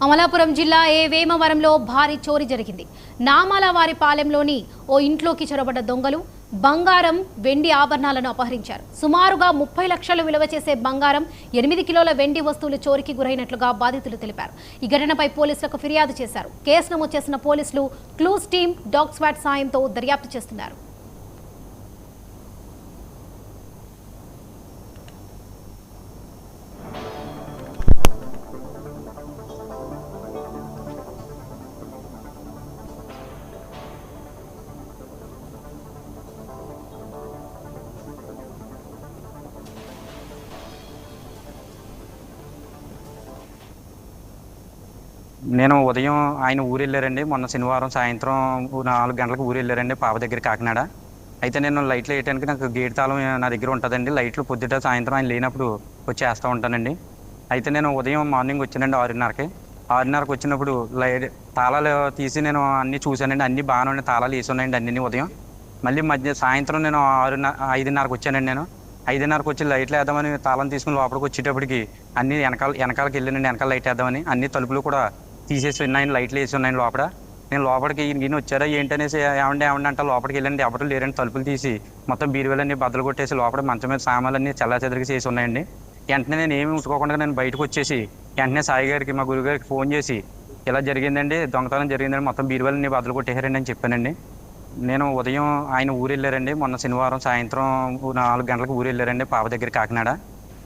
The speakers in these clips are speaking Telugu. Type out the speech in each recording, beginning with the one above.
అమలాపురం జిల్లా వేమవరంలో భారీ చోరీ జరిగింది. నామాలవారిపాలెంలోని ఓ ఇంట్లోకి చొరబడ్డ దొంగలు బంగారం, వెండి ఆభరణాలను అపహరించారు. సుమారుగా 30 లక్షలు విలువ చేసే బంగారం, 8 కిలోల వెండి వస్తువులు చోరీకి గురైనట్లుగా బాధితులు తెలిపారు. ఈ ఘటనపై పోలీసులకు ఫిర్యాదు చేశారు. కేసు నమోదు చేసిన పోలీసులు క్లూస్ టీం, డాగ్ స్క్వాడ్ సాయంతో దర్యాప్తు చేస్తున్నారు. నేను ఉదయం ఆయన ఊరు వెళ్ళారండి. మొన్న శనివారం సాయంత్రం 4 గంటలకు ఊరు వెళ్ళారండి, పాప దగ్గర కాకినాడ. అయితే నేను లైట్లు వేయడానికి నాకు గేట్ తాళం నా దగ్గర ఉంటుందండి. లైట్లు పొద్దుట సాయంత్రం ఆయన లేనప్పుడు వచ్చి వేస్తూ ఉంటానండి. అయితే నేను ఉదయం మార్నింగ్ వచ్చానండి 6:30కి. 6:30కి వచ్చినప్పుడు తాళాలు తీసి నేను అన్నీ చూశానండి. అన్నీ బాగానే ఉన్నాయి, తాళాలు వేసి ఉన్నాయండి అన్నీ ఉదయం. మళ్ళీ సాయంత్రం నేను 5:30కి వచ్చానండి. నేను 5:30కి వచ్చి లైట్లు వేద్దామని తాళం తీసుకుని లోపలికి వచ్చేటప్పటికి అన్నీ వెనకాలకి వెళ్ళానండి. వెనకాల లైట్ వేద్దామని అన్ని తలుపులు కూడా తీసేసి ఉన్నాయని, లైట్లు వేసి ఉన్నాయని లోపల. నేను లోపలికి ఈయన వచ్చారా ఏంటనేసి ఏమండి అంటే లోపలికి వెళ్ళండి, ఎవరు లేరండి. తలుపులు తీసి మొత్తం బీరువాలన్నీ బద్దలు కొట్టేసి లోపల మంచం మీద సామాన్లన్నీ చెల్లాచెదరికి చేసి ఉన్నాయండి. వెంటనే నేను ఏమి ఉంచుకోకుండా నేను బయటకు వచ్చేసి వెంటనే సాయి గారికి, మా గురువు గారికి ఫోన్ చేసి ఇలా జరిగిందండి, దొంగతనం జరిగిందండి, మొత్తం బీరువాలన్నీ బద్దలు కొట్టేశారండి అని చెప్పానండి. నేను ఉదయం ఆయన ఊరు వెళ్ళారండి. మొన్న శనివారం సాయంత్రం 4 గంటలకు ఊరు వెళ్ళారండి, పాప దగ్గర కాకినాడ.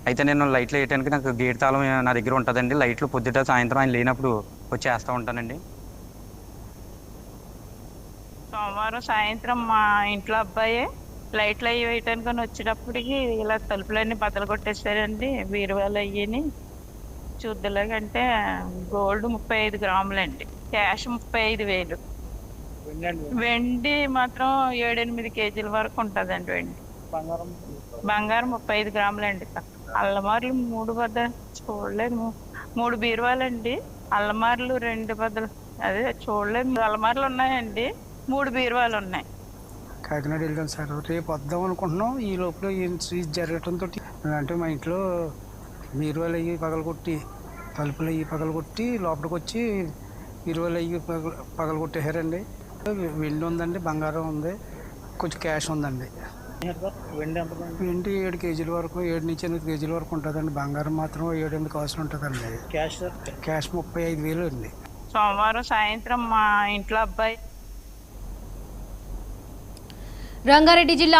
అయితే నేను లైట్లు వేయడానికి నాకు గేట్ తాళం నా దగ్గర ఉంటుందండి. లైట్లు పొద్దుట సాయంత్రం ఆయన లేనప్పుడు వచ్చి వేస్తూ ఉంటానండి. సోమవారం సాయంత్రం మా ఇంట్లో అబ్బాయి లైట్లు అవి వేయటానికి వచ్చేటప్పటికి ఇలా తలుపులన్నీ బద్దలు కొట్టేశారండి. బీరువాలు అయ్యని చూద్దులాగంటే గోల్డ్ 35 గ్రాములండి, క్యాష్ 35,000. వెండి మాత్రం 7-8 కేజీల వరకు ఉంటుందండి. వెండి బంగారం 35 గ్రాములండి. అల్లమార్లు 3 బద్దలు చూడలేదు, 3 బీరువాలండి. అల్లమార్లు 2 బద్దలు అదే చూడలేదు. అల్లమార్లు ఉన్నాయండి, 3 బీరువాలు ఉన్నాయి. కాకినాడ వెళ్ళాం సార్. రేపు వద్దాం అనుకుంటున్నాం. ఈ లోపల జరగటంతో అంటే మా ఇంట్లో బీరువాలు అయ్యి పగలగొట్టి, తలుపులు అయ్యి పగలగొట్టి లోపలికి వచ్చి బీరువాలు అయ్యి పగలగొట్టేశారండి. వెండి ఉందండి, బంగారం ఉంది, కొంచెం క్యాష్ ఉందండి. వెండి 7 కేజీల వరకు, 7 నుంచి 8 కేజీల వరకు ఉంటుందండి. బంగారం మాత్రం 7-8 కాసులు ఉంటుందండి. క్యాష్ 35,000 అండి. సోమవారం సాయంత్రం మా ఇంట్లో అబ్బాయి రంగారెడ్డి జిల్లా